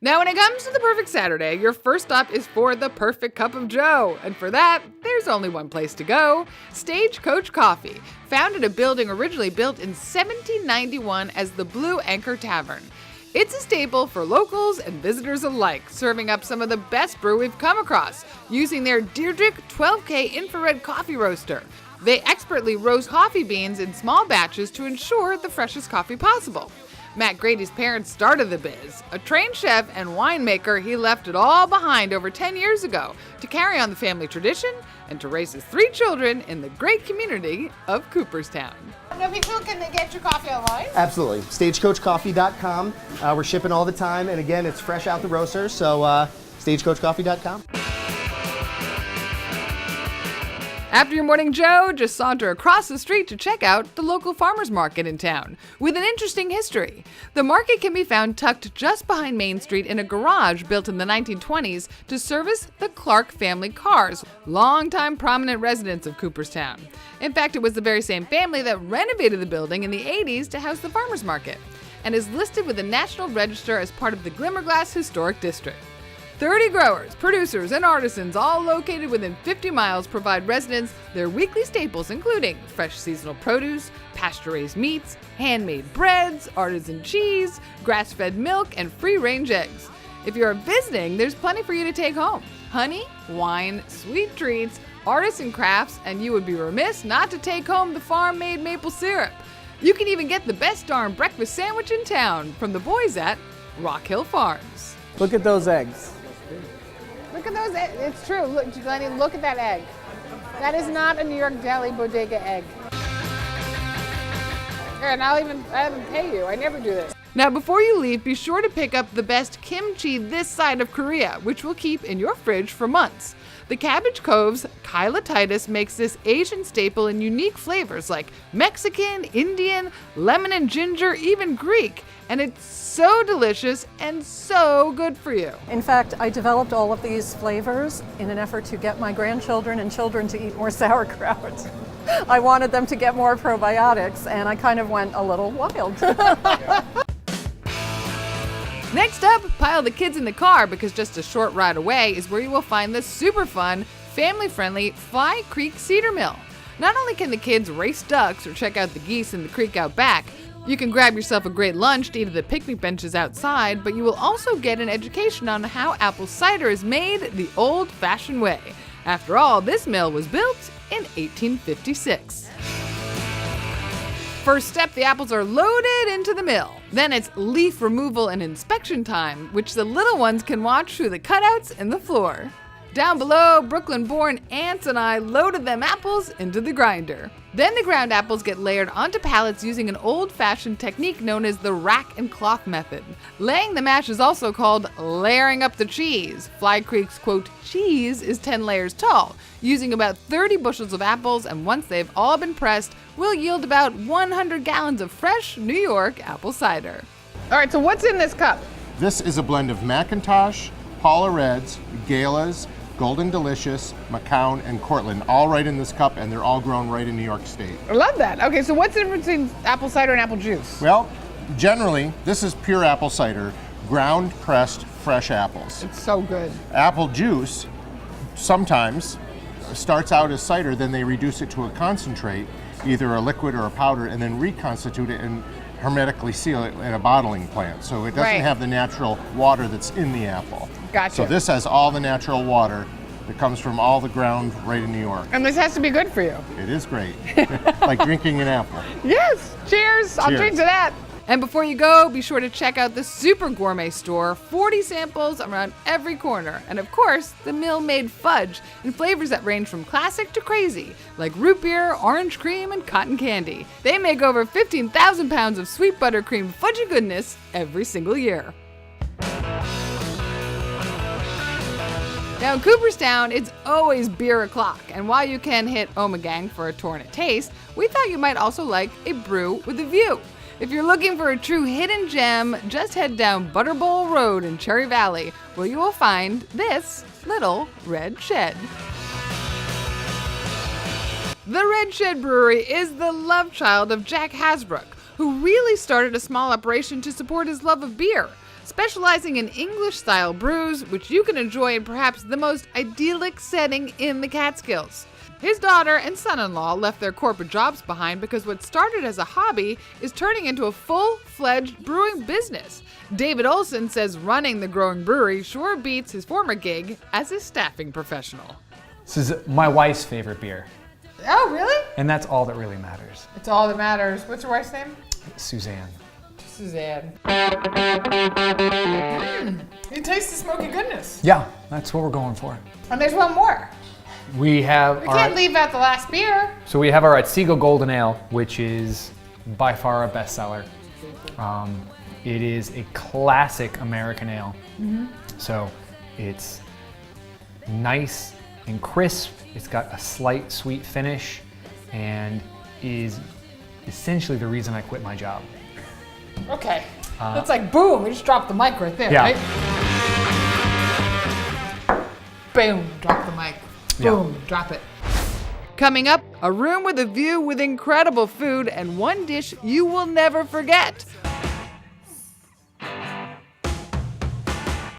Now, when it comes to the perfect Saturday, your first stop is for the perfect cup of joe. And for that, there's only one place to go: Stagecoach Coffee, found in a building originally built in 1791 as the Blue Anchor Tavern. It's a staple for locals and visitors alike, serving up some of the best brew we've come across, using their Deirdre 12K infrared coffee roaster. They expertly roast coffee beans in small batches to ensure the freshest coffee possible. Matt Grady's parents started the biz. A trained chef and winemaker, he left it all behind over 10 years ago to carry on the family tradition and to raise his 3 children in the great community of Cooperstown. Now, people can get your coffee online? Absolutely. Stagecoachcoffee.com. We're shipping all the time, and again, it's fresh out the roaster, so stagecoachcoffee.com. After your morning joe, just saunter across the street to check out the local farmers market in town, with an interesting history. The market can be found tucked just behind Main Street in a garage built in the 1920s to service the Clark family cars, longtime prominent residents of Cooperstown. In fact, it was the very same family that renovated the building in the 80s to house the farmers market, and is listed with the National Register as part of the Glimmerglass Historic District. 30 growers, producers, and artisans, all located within 50 miles, provide residents their weekly staples, including fresh seasonal produce, pasture-raised meats, handmade breads, artisan cheese, grass-fed milk, and free-range eggs. If you're visiting, there's plenty for you to take home: honey, wine, sweet treats, artisan crafts, and you would be remiss not to take home the farm-made maple syrup. You can even get the best darn breakfast sandwich in town from the boys at Rock Hill Farms. Look at those eggs. Look at those eggs. It's true. Look, Glennie, look at that egg. That is not a New York Deli bodega egg. Here, and I'll even pay you. I never do this. Now, before you leave, be sure to pick up the best kimchi this side of Korea, which will keep in your fridge for months. The Cabbage Cove's Kyla Titus makes this Asian staple in unique flavors like Mexican, Indian, lemon and ginger, even Greek. And it's so delicious and so good for you. In fact, I developed all of these flavors in an effort to get my grandchildren and children to eat more sauerkraut. I wanted them to get more probiotics, and I kind of went a little wild. Next up, pile the kids in the car, because just a short ride away is where you will find the super fun, family-friendly Fly Creek Cedar Mill. Not only can the kids race ducks or check out the geese in the creek out back, you can grab yourself a great lunch to eat at the picnic benches outside, but you will also get an education on how apple cider is made the old-fashioned way. After all, this mill was built in 1856. First step, the apples are loaded into the mill. Then it's leaf removal and inspection time, which the little ones can watch through the cutouts in the floor. Down below, Brooklyn-born aunts and I loaded them apples into the grinder. Then the ground apples get layered onto pallets using an old-fashioned technique known as the rack and cloth method. Laying the mash is also called layering up the cheese. Fly Creek's, quote, cheese is 10 layers tall, using about 30 bushels of apples, and once they've all been pressed, will yield about 100 gallons of fresh New York apple cider. All right, so what's in this cup? This is a blend of McIntosh, Paula Reds, Galas, Golden Delicious, Macau, and Cortland, all right in this cup, and they're all grown right in New York State. I love that. Okay, so what's the difference between apple cider and apple juice? Well, generally, this is pure apple cider, ground, pressed, fresh apples. It's so good. Apple juice sometimes starts out as cider, then they reduce it to a concentrate, either a liquid or a powder, and then reconstitute it and hermetically seal it in a bottling plant. So it doesn't have the natural water that's in the apple. Gotcha. So this has all the natural water that comes from all the ground right in New York. And this has to be good for you. It is great. Like drinking an apple. Yes. Cheers. I'll drink to that. And before you go, be sure to check out the Super Gourmet store. 40 samples around every corner. And of course, the mill-made fudge in flavors that range from classic to crazy, like root beer, orange cream, and cotton candy. They make over 15,000 pounds of sweet buttercream fudgy goodness every single year. Now in Cooperstown, it's always beer o'clock, and while you can hit Omegang for a torrent taste, we thought you might also like a brew with a view. If you're looking for a true hidden gem, just head down Butterbowl Road in Cherry Valley, where you will find this little red shed. The Red Shed Brewery is the love child of Jack Hasbrook, who really started a small operation to support his love of beer. specializing in English-style brews, which you can enjoy in perhaps the most idyllic setting in the Catskills. His daughter and son-in-law left their corporate jobs behind because what started as a hobby is turning into a full-fledged brewing business. David Olson says running the growing brewery sure beats his former gig as a staffing professional. This is my wife's favorite beer, Oh, really? and that's all that really matters. It's all that matters. What's your wife's name? Suzanne. Suzanne. You taste the smoky goodness. Yeah, that's what we're going for. And there's one more. We have We can't leave out the last beer. So we have our Otsego Golden Ale, which is by far a bestseller. It is a classic American ale. So it's nice and crisp. It's got a slight sweet finish and is essentially the reason I quit my job. Okay. That's like boom, we just dropped the mic right there, Yeah. right? Boom, drop the mic. Yeah. Boom, drop it. Coming up, a room with a view with incredible food and one dish you will never forget.